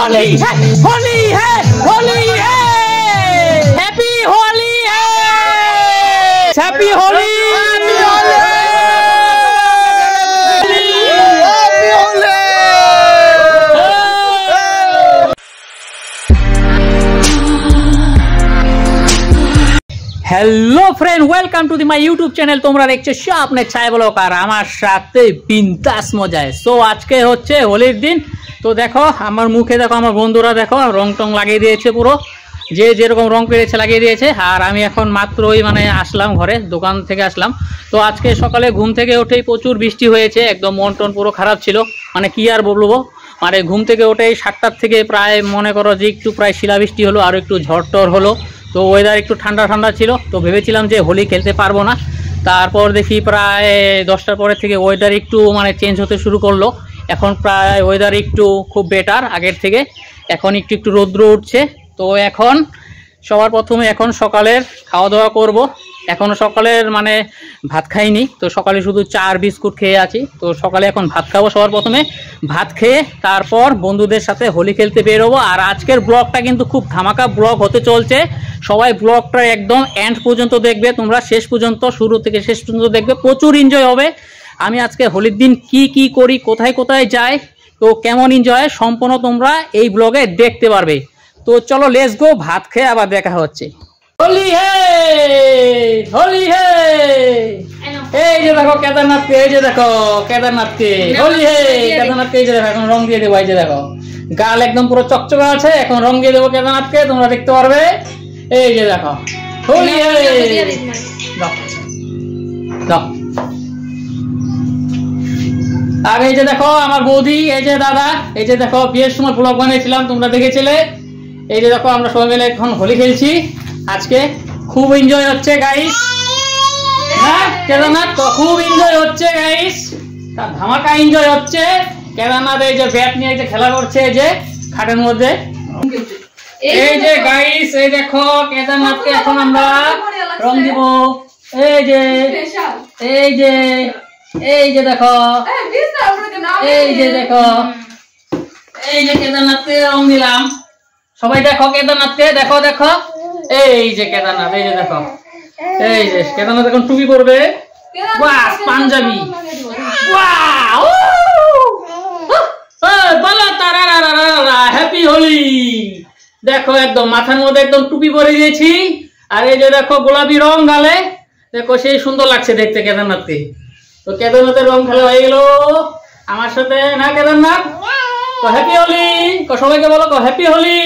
होली है, होली है, होली है, हैप्पी होली है, happy Holi, hello friend welcome to my YouTube channel তোমরা দেখছো স্বপ্নের ছায়া ব্লগ আর আমার সাথে বিন্দাস মজায়। সো আজকে হচ্ছে হোলির দিন। তো দেখো আমার মুখে দেখো আমার বন্ধুরা দেখো রং টং লাগিয়ে দিয়েছে, পুরো যে যেরকম রং পেরেছে লাগিয়ে দিয়েছে। আর আমি এখন মাত্রই মানে আসলাম ঘরে, দোকান থেকে আসলাম। তো আজকে সকালে ঘুম থেকে উঠেই প্রচুর বৃষ্টি হয়েছে, একদম মন টন পুরো খারাপ ছিল, মানে কি আর বলবো। মানে ঘুম থেকে উঠেই 7টার থেকে প্রায় মনে করো যে একটু প্রায় শিলাবৃষ্টি হলো আর একটু ঝড় টর হলো। তো ওয়েদার একটু ঠান্ডা ঠান্ডা ছিল, তো ভেবেছিলাম যে হোলি খেলতে পারবো না। তারপর দেখি প্রায় 10টার পরে থেকে ওয়েদার একটু মানে চেঞ্জ হতে শুরু করলো। এখন প্রায় ওয়েদার একটু খুব বেটার আগের থেকে, এখন একটু একটু রৌদ্র উঠছে। তো এখন সবার প্রথমে এখন সকালের খাওয়া দাওয়া করব। এখনও সকালের মানে ভাত খাইনি, তো সকালে শুধু চা আর বিস্কুট খেয়ে আছি। তো সকালে এখন ভাত খাবো, সবার প্রথমে ভাত খেয়ে তারপর বন্ধুদের সাথে হোলি খেলতে বেরোবো। আর আজকের ব্লগটা কিন্তু খুব ধামাকা ব্লগ হতে চলছে। সবাই ব্লগটা একদম এন্ড পর্যন্ত দেখবে, তোমরা শেষ পর্যন্ত, শুরু থেকে শেষ পর্যন্ত দেখবে, প্রচুর এনজয় হবে। আমি আজকে হোলির দিন কি কি করি, কোথায় কোথায় যাই, তো কেমন এনজয় সম্পূর্ণ তোমরা এই ব্লগে দেখতে পারবে। তো চলো লেটস গো, ভাত খেয়ে আবার দেখা হচ্ছে। হোলি হে, হোলি হে, এই যে দেখো কেদারনাথকে, এই যে দেখো কেদারনাথকে, হোলি হে কেদারনাথকে, এই যে দেখো এখন রং দিয়ে দেবো। এই যে দেখো গাল একদম পুরো চকচকে আছে, এখন রং দিয়ে দেবো কেদারনাথকে, তোমরা দেখতে পারবে। এই যে দেখো হোলি হে, আর এই যে দেখো আমার বৌদি, এই যে দাদা, এই যে দেখো বিয়ের সময় ব্লগ বানিয়েছিলাম, তোমরা দেখেছিলে। এই যে দেখো আমরা সবাই মিলে এখন হোলি খেলছি। আজকে খুব এনজয় হচ্ছে গাইস, হ্যাঁ কেদারনাথ খুব এনজয় হচ্ছে গাইস, ধামাকা এনজয় হচ্ছে। কেদারনাথ এই যে ব্যাট নিয়ে যে খেলা করছে, এই যে খাটের মধ্যে। এই যে গাইস এই দেখো কেদারনাথকে এখন আমরা রং দিব। এই যে এই যে এই যে দেখো, এই যে দেখো, এই যে কেদারনাথকে রং দিলাম। সবাই দেখো কেদারনাথকে, দেখো দেখো, এই যে কেদারনাথ, এই যে দেখো, এই যে কেদারনাথ এখন টুপি পরবে, বাস পাঞ্জাবি, হ্যাপি হোলি। দেখো একদম মাথার মধ্যে একদম টুপি পরে দিয়েছি। আর এই যে দেখো গোলাপি রং গালে, দেখো সেই সুন্দর লাগছে দেখতে কেদারনাথকে। তো কেদারনাথের রং খেলা হয়ে গেল আমার সাথে, না কেদারনাথ হ্যাপি হোলি, সবাইকে বলো হ্যাপি হোলি,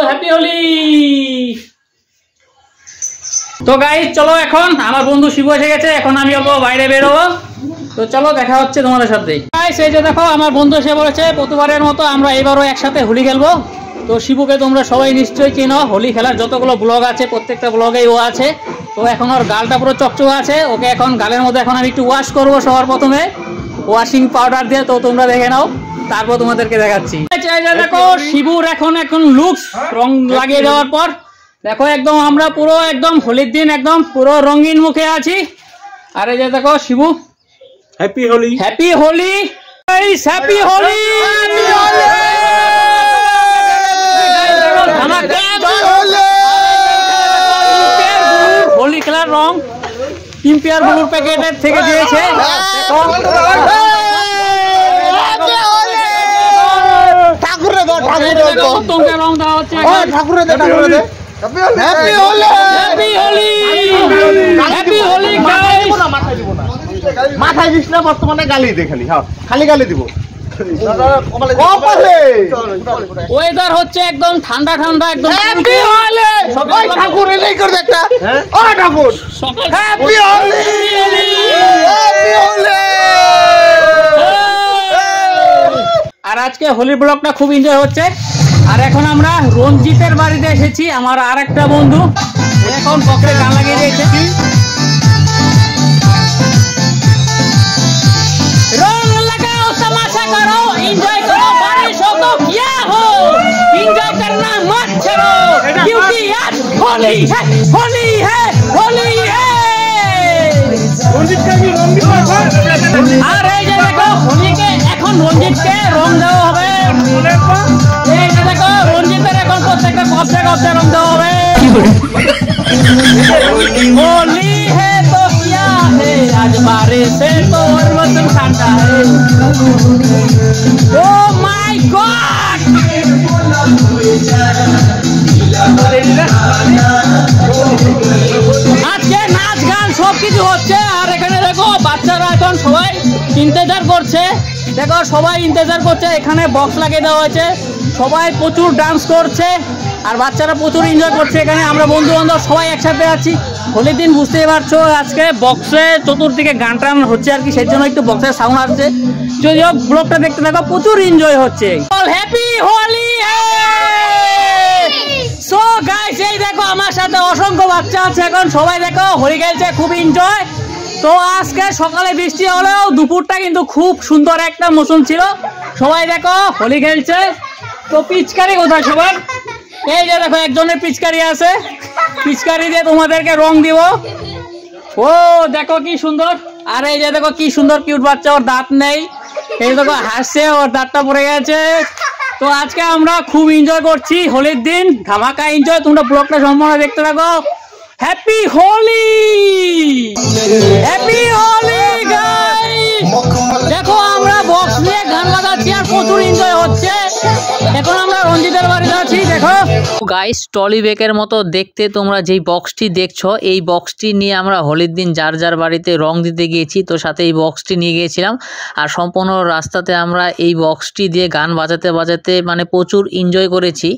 হ্যাপি হোলি। তো গাইস চলো, এখন আমার বন্ধু শিবু এসে গেছে, এখন আমি বাইরে বেরোবো। তো চলো দেখা হচ্ছে তোমাদের সাথে। গাইস এই যে দেখো আমার বন্ধু এসে বলেছে, প্রতিবারের মতো আমরা এবারও একসাথে হোলি খেলবো। তো শিবুকে তোমরা সবাই নিশ্চয়ই চেনো, হোলি খেলার যতগুলো ব্লগ আছে প্রত্যেকটা ব্লগেই ও আছে। তো এখন ওর গালটা পুরো চকচকে আছে, ওকে এখন গালের মধ্যে এখন আমি একটু ওয়াশ করবো সবার প্রথমে ওয়াশিং পাউডার দিয়ে। তো তোমরা দেখে নাও, তারপর তোমাদেরকে দেখাচ্ছি। দেখো শিবুর এখন এখন লুকস রং লাগিয়ে দেওয়ার পর দেখো একদম আমরা পুরো একদম হোলির দিন একদম পুরো রঙিন মুখে আছি। আর এই যে দেখো Shibu, happy Holi, happy Holi, happy Holi. Holi খেলার রং ইম্পিয়ার ব্লুর প্যাকেটের থেকে দিয়েছে। মাথায় দিস না, বর্তমানে গালি দে, খালি খালি গালি দিব। ওয়েদার হচ্ছে একদম ঠান্ডা ঠান্ডা, একদম ঠাকুর এলেই করবে একটা ঠাকুর হ্যাপি হোলি, হ্যাপি হোলি। আর আজকে হোলির ব্লগটা খুব এনজয় হচ্ছে। আর এখন আমরা রঞ্জিতের বাড়িতে এসেছি, আমার আর একটা বন্ধু এখন বকরে গান লাগিয়ে দিয়েছে। রং লাগাও, তামাশা করো, এনজয় করো, বারিশ हो तो क्या हो, एंजॉय करना मत छोड़ो, क्योंकि आज होली है, होली है, होली है। আর এই যে দেখো হোলিকে এখন রঞ্জিতকে রং দেওয়া হবে। কবছে রঙতে হবে। होली है तो क्या है आज बारिश है तो और मौसम ठंडा है। Oh my God! আজকে নাচ গান সবকিছু হচ্ছে আর এখানে দেখো বাচ্চারা এখন সবাই ইন্তজার করছে। দেখো সবাই ইন্তজার করছে, এখানে বক্স লাগিয়ে দেওয়া হয়েছে, সবাই প্রচুর ডান্স করছে আর বাচ্চারা প্রচুর এনজয় করছে। এখানে আমরা বন্ধু বান্ধব সবাই একসাথে আছি। হোলির দিন বুঝতেই পারছো, আজকে বক্সে চতুর্দিকে গান টান হচ্ছে আর কি, সেই জন্য একটু বক্সের সাউন্ড আসছে। যদিও ব্লগটা দেখতে দেখো প্রচুর এনজয় হচ্ছে। হ্যাপি হোলি! সো গাইস, এই দেখো আমার সাথে অসংখ্য বাচ্চা আছে, এখন সবাই দেখো হোলি খেলছে, খুব এনজয়। তো আজকে সকালে বৃষ্টি হলেও দুপুরটা কিন্তু খুব সুন্দর একটা মৌসুম ছিল। সবাই দেখো হোলি খেলছে। তো পিচকারি কোথায় সবার? এই যে দেখো একজনের পিচকারি আছে, পিচকারি দিয়ে তোমাদেরকে রং দিব। ও দেখো কি সুন্দর, আর এই যে দেখো কি সুন্দর কিউট বাচ্চা, ওর দাঁত নেই, এই দেখো হাসছে, ওর দাঁতটা পড়ে গেছে। তো আজকে আমরা খুব এনজয় করছি হোলির দিন, ধামাকা এনজয়। তোমরা ব্লগটা সম্পূর্ণ দেখতে থাকো। Happy Holi! Happy Holi guys! দেখো আমরা বক্স নিয়ে গান বাজাচ্ছি আর প্রচুর এনজয় হচ্ছে। এখন আমরা রঞ্জিতের বাড়িতে আছি। দেখো গাইস, টলি ব্যাগের মতো দেখতে তোমরা যেই বক্সটি দেখছো, এই বক্সটি নিয়ে আমরা হোলির দিন যার যার বাড়িতে রং দিতে গিয়েছি, তো সাথে এই বক্সটি নিয়ে গিয়েছিলাম। আর সম্পূর্ণ রাস্তাতে আমরা এই বক্সটি দিয়ে গান বাজাতে বাজাতে মানে প্রচুর এনজয় করেছি।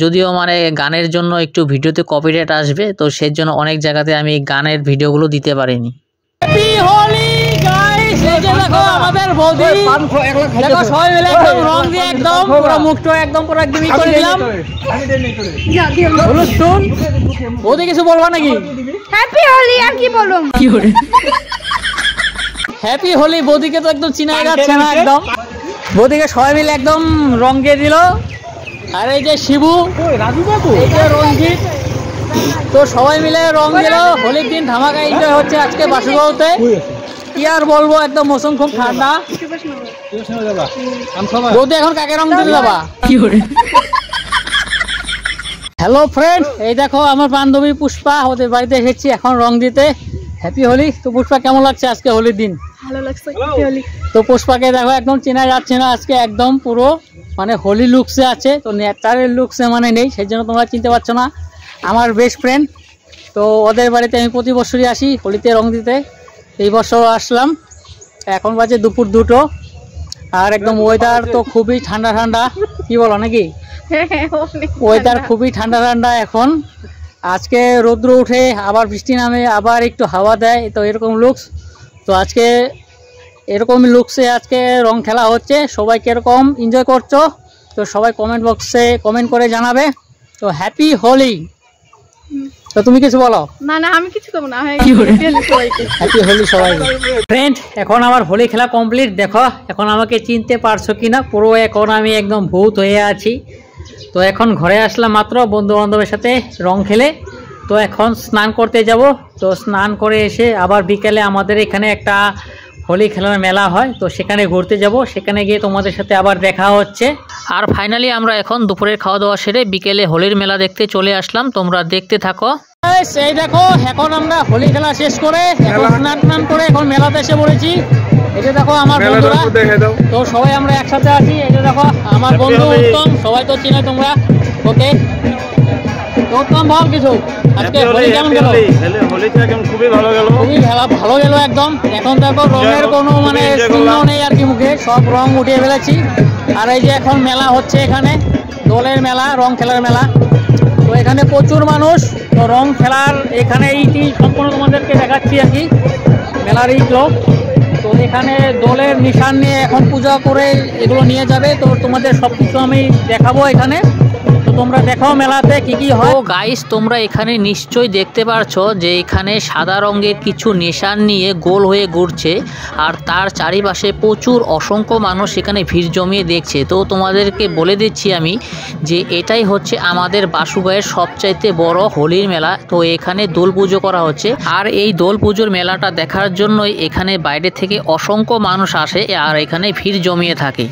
যদিও মানে গানের জন্য একটু ভিডিওতে কপিরাইট আসবে, তো সেই জন্য অনেক জায়গাতে আমি গানের ভিডিওগুলো দিতে পারিনি। Happy Holi guys! এই যে দেখো আমাদের বৌদি, দেখো সবাই মিলে একদম রং দিয়ে একদম পুরো মুখটা একদম পুরো একদম করে দিলাম। বলো শুন, বৌদি কিছু বলবা নাকি? হ্যাপি হোলি! আর কি বলবো? কি করে হ্যাপি হোলি? বৌদিকে তো একদম চিনা যাচ্ছে না একদম। বৌদিকে সবাই মিলে একদম রং দিয়ে দিল। আর এই যে শিবু, এই যে রঞ্জিত, তো সবাই মিলে রং দিল। হোলির দিন ধামাকা এনজয় হচ্ছে আজকে বাসুগাঁওতে। কি আর বলবো, একদম মৌসুম খুব ঠান্ডা। বৌদি এখন কাকে রং দিতে যাবা? কি করে? হ্যালো ফ্রেন্ড, এই দেখো আমার বান্ধবী পুষ্পা, ওদের বাড়িতে এসেছি এখন রং দিতে। হ্যাপি হোলি! তো পুষ্পা কেমন লাগছে আজকে হোলির দিন? ভালো লাগছে হ্যাপি হোলি। তো পুষ্পাকে দেখো একদম চেনা যাচ্ছে না আজকে, একদম পুরো মানে হোলি লুকসে আছে, তো ন্যাচারাল লুকসে মানে নেই, সেই জন্য তোমরা চিনতে পারছো না। আমার বেস্ট ফ্রেন্ড, তো ওদের বাড়িতে আমি প্রতি বছরই আসি হোলিতে রং দিতে। এই বছর আসলাম, এখন বাজে দুপুর 2টো, আর একদম ওয়েদার তো খুবই ঠান্ডা ঠান্ডা। কি বলো নাকি? ওয়েদার খুবই ঠান্ডা ঠান্ডা এখন। আজকে রৌদ্র উঠে আবার বৃষ্টি নামে, আবার একটু হাওয়া দেয়, তো এরকম লুকস। তো আজকে এরকম লুকসে আজকে রং খেলা হচ্ছে। সবাই কিরকম এনজয় করছো তো সবাই কমেন্ট বক্সে কমেন্ট করে জানাবে। তো হ্যাপি হোলি! তো তুমি কিছু বলো? না না, আমি কিছু করব না। হ্যাপি হোলি সবাইকে। ফ্রেন্ড, এখন আমার হোলি খেলা কমপ্লিট। দেখো এখন আমাকে চিনতে পারছো কিনা, পুরো এখন আমি একদম ভূত হয়ে আছি। তো এখন ঘরে আসলাম মাত্র বন্ধু বান্ধবের সাথে রং খেলে। তো এখন স্নান করতে যাব। তো স্নান করে এসে আবার বিকেলে আমাদের এখানে একটা হোলি খেলার মেলা হয়, তো সেখানে ঘুরতে যাব। সেখানে গিয়ে তোমাদের সাথে আবার দেখা হচ্ছে। আর ফাইনালি আমরা এখন দুপুরের খাওয়া দাওয়া সেরে বিকেলে হোলির মেলা দেখতে চলে আসলাম। তোমরা দেখতে থাকো। এই দেখো এখন আমরা হোলি খেলা শেষ করে এখন স্নান করে এখন মেলাতে এসে পড়েছি। এই যে দেখো আমার বন্ধুরা, তো সবাই আমরা একসাথে আছি। এই যে দেখো আমার বন্ধু উত্তম, সবাই তো চিনো তোমরা। ওকে, তো উত্তম বল কিছু, আজকে হোলি কেমন গেল? হোলিটা কেমন? খুবই ভালো গেল, খুবই ভালো গেল একদম। এখন দেখো রঙের কোনো মানে চিহ্ন নেই আর কি, মুখে সব রং উঠিয়ে ফেলেছি। আর এই যে এখন মেলা হচ্ছে, এখানে দোলের মেলা, রং খেলার মেলা। তো এখানে প্রচুর মানুষ, তো রং খেলার এখানে এইটি সম্পূর্ণ তোমাদেরকে দেখাচ্ছি আর কি, মেলার এই লোক। তো এখানে দোলের নিশান নিয়ে এখন পূজা করে এগুলো নিয়ে যাবে। তো তোমাদের সব কিছু আমি দেখাবো এখানে। তো তোমরা দেখো মেলাতে কি কি হয়। গাইস, তোমরা এখানে নিশ্চয়ই দেখতে পারছো যে এখানে সাদা রঙের কিছু নিশান নিয়ে গোল হয়ে ঘুরছে, আর তার চারিপাশে প্রচুর অসংখ্য মানুষ এখানে ভিড় জমিয়ে দেখছে। তো তোমাদেরকে বলে দিচ্ছি আমি যে এটাই হচ্ছে আমাদের বাসুগাঁয়ের সবচাইতে বড় হোলির মেলা। তো এখানে দোল পুজো করা হচ্ছে, আর এই দোল পুজোর মেলাটা দেখার জন্যই এখানে বাইরে থেকে অসংখ্য মানুষ আসে আর এখানে ভিড় জমিয়ে থাকে।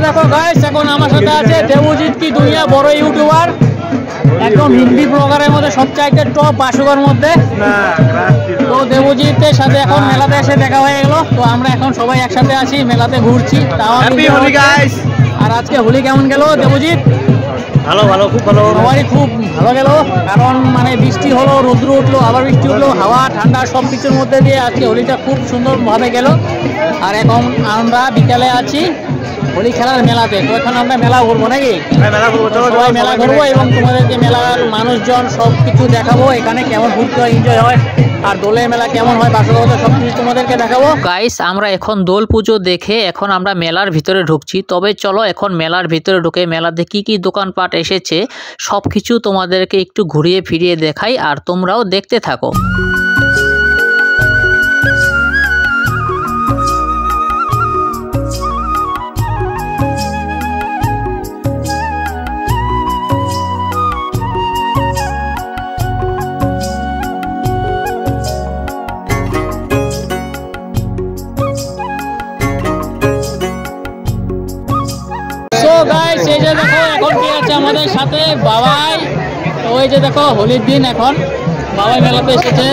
দেখো গাইস, এখন আমার সাথে আছে দেবজিৎ কি দুনিয়া বড় ইউটিউবার, একদম হিন্দি ব্লগারের মধ্যে সবচাইতে টপ বাসুকার মধ্যে। তো দেবজিতের সাথে এখন মেলাতে এসে দেখা হয়ে গেল। তো আমরা এখন সবাই একসাথে আছি, মেলাতে ঘুরছি। আর আজকে হোলি কেমন গেল দেবজিৎ? ভালো ভালো, খুব ভালো। সবারই খুব ভালো গেল, কারণ মানে বৃষ্টি হলো, রৌদ্র উঠলো, আবার বৃষ্টি উঠলো, হাওয়া ঠান্ডা সব কিছুর মধ্যে দিয়ে আজকে হোলিটা খুব সুন্দরভাবে গেল। আর এখন আমরা বিকালে আছি হোলি খেলার মেলাতে। তো এখন আমরা মেলা ঘুরবো নাকি? সবাই মেলা ঘুরবো এবং তোমাদেরকে মেলার মানুষজন সব কিছু দেখাবো, এখানে কেমন ঘুরতে হয়, এনজয় হয়, আর দোলের মেলা কেমন হয়, বাসগত সব কিছু তোমাদেরকে দেখাবো। গাইস, আমরা এখন দোল পুজো দেখে এখন আমরা মেলার ভিতরে ঢুকছি। তবে চলো এখন মেলার ভিতরে ঢুকে মেলাতে কি কি দোকানপাট এসেছে সব কিছু তোমাদেরকে একটু ঘুরিয়ে ফিরিয়ে দেখাই, আর তোমরাও দেখতে থাকো। গাইস, এই যে দেখো এখন কি আছে আমাদের সাথে বাবাই। তো ওই যে দেখো হোলির দিন এখন বাবাই মেলাতে এসেছে।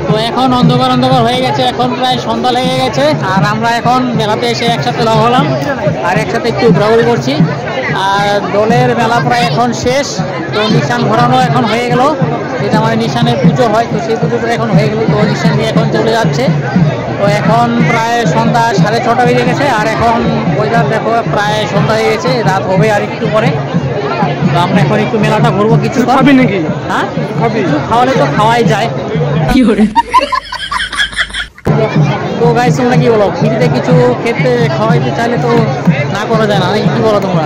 তো এখন অন্ধকার অন্ধকার হয়ে গেছে, এখন প্রায় সন্ধ্যা লেগে গেছে। আর আমরা এখন মেলাতে এসে একসাথে লগ হলাম আর একসাথে একটু ঘোরাঘুরি করছি। আর দোলের মেলা প্রায় এখন শেষ। তো নিশান ঘোরানো এখন হয়ে গেল, যেটা মানে নিশানের পুজো হয়, তো সেই পুজোটা এখন হয়ে গেল। তো নিশান দিয়ে এখন চলে যাচ্ছে। তো এখন প্রায় সন্ধ্যা 6:30 বেজে গেছে। আর এখন ওয়েদার দেখো প্রায় সন্ধ্যা হয়ে গেছে, রাত হবে আর একটু পরে। তো আমরা এখন একটু মেলাটা ঘুরবো। কিছু খাবি নাকি? হ্যাঁ, কিছু খাওয়ালে তো খাওয়াই যায়। কি করে? তো গাইস, তোমরা কি বলো, ফ্রিতে কিছু খেতে খাওয়াইতে চাইলে তো না করা যায় না, কি বলো তোমরা?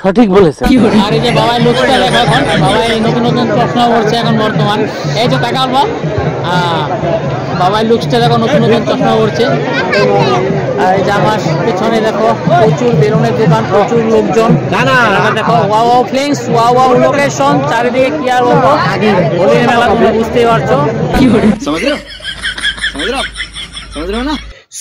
সঠিক বলেছে। আর এই যে বাবাই লুকসটা দেখো, এখন বাবাই নতুন নতুন প্রশ্ন করছে এখন বর্তমান। এই যে টাকা আলবা, বাবাই লুকসটা দেখো, নতুন নতুন প্রশ্ন করছে। আর এই যে আমার পিছনে দেখো প্রচুর বেলুনের দোকান, প্রচুর লোকজন। দেখো wow wow flex, wow wow location, চারিদিকে কি আর বলবো, হোলির মেলা তুমি বুঝতেই পারছো। কি করে না?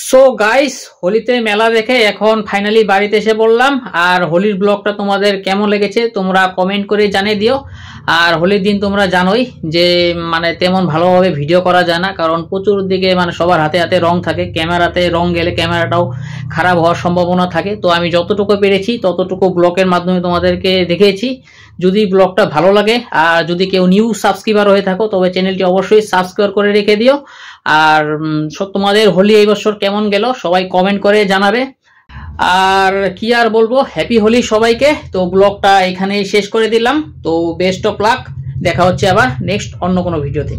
সো গাইস, হোলিতে মেলা দেখে এখন ফাইনালি বাড়িতে এসে পড়লাম। আর হোলির ব্লগটা তোমাদের কেমন লেগেছে তোমরা কমেন্ট করে জানিয়ে দিও। আর হোলির দিন তোমরা জানোই যে মানে তেমন ভালোভাবে ভিডিও করা যায় না, কারণ প্রচুর দিকে মানে সবার হাতে হাতে রং থাকে, ক্যামেরাতে রং গেলে ক্যামেরাটাও খারাপ হওয়ার সম্ভাবনা থাকে। তো আমি যতটুকু পেরেছি ততটুকু ব্লগের মাধ্যমে তোমাদেরকে দেখিয়েছি। যদি ব্লগটা ভালো লাগে আর যদি কেউ নিউ সাবস্ক্রাইবার হয়ে থাকো তবে চ্যানেলটি অবশ্যই সাবস্ক্রাইব করে রেখে দিও। আর তোমাদের হোলি এই বছর কেমন গেল সবাই কমেন্ট করে জানাবে। আর কি আর বলবো, হ্যাপি হোলি সবাইকে। তো ব্লগটা এখানেই শেষ করে দিলাম। তো বেস্ট অফ লাক, দেখা হচ্ছে আবার নেক্সট অন্য কোনো ভিডিওতে।